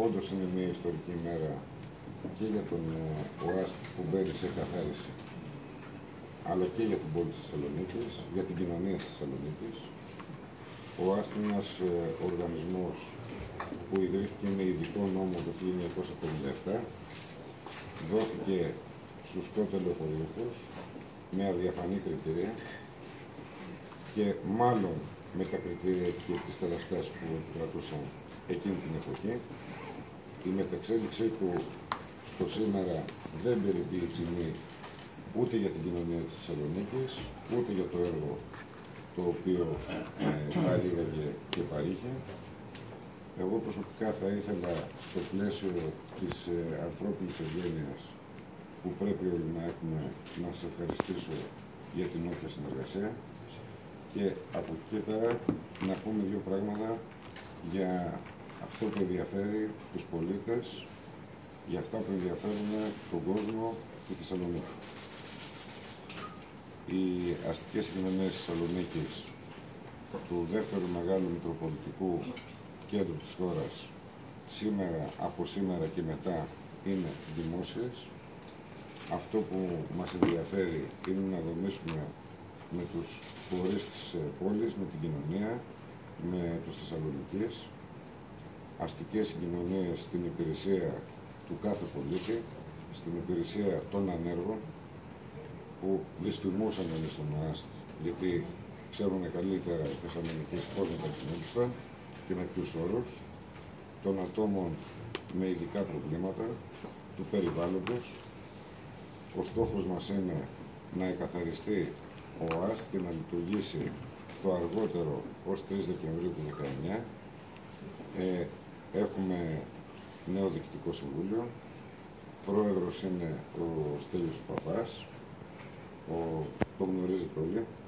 όντως είναι μια ιστορική ημέρα και για τον ΟΑΣΤ που μπαίνει σε καθάριση, αλλά και για την πόλη της Θεσσαλονίκης, για την κοινωνία της Θεσσαλονίκης. Ο ΟΑΣΤ είναι ένας οργανισμός που ιδρύθηκε με ειδικό νόμο το 1957, δόθηκε στους τότε λεωφορείους με αδιαφανή κριτήρια και μάλλον με τα κριτήρια και τις καταστάσεις που κρατούσαν εκείνη την εποχή. Η μεταξέλιξή του στο σήμερα δεν περιποιεί τιμή ούτε για την κοινωνία της Θεσσαλονίκης, ούτε για το έργο το οποίο παρήγαγε και παρήχε. Εγώ προσωπικά θα ήθελα στο πλαίσιο της ανθρώπινης ευγένειας που πρέπει όλοι να έχουμε, να σας ευχαριστήσω για την όποια συνεργασία και από εκεί και πέρα να πούμε δύο πράγματα για αυτό που ενδιαφέρει τους πολίτες, για αυτά που ενδιαφέρουν τον κόσμο και τη Θεσσαλονίκη. Οι αστικές κοινωνίες της Θεσσαλονίκης, του δεύτερου μεγάλου μητροπολιτικού κέντρου της χώρας, από σήμερα και μετά είναι δημόσιες. Αυτό που μας ενδιαφέρει είναι να δομήσουμε με τους φορείς της πόλης, με την κοινωνία, με τους Θεσσαλονικείς, αστικές συγκοινωνίες στην υπηρεσία του κάθε πολίτη, στην υπηρεσία των ανέργων, που δυσφημούσαν εμείς στον ΟΑΣΤ, γιατί ξέρουν καλύτερα οι Θεσσαλονικείς πώς να τα κινούντουσαν και με ποιους όρους, των ατόμων με ειδικά προβλήματα, του περιβάλλοντος. Ο στόχος μας είναι να εκαθαριστεί ο ΟΑΣΤ και να λειτουργήσει το αργότερο ως 3 Δεκεμβρίου του 2019. Έχουμε νέο Διοικητικό Συμβούλιο. Πρόεδρος είναι ο Στέλιος Παπάς. Το γνωρίζετε όλοι.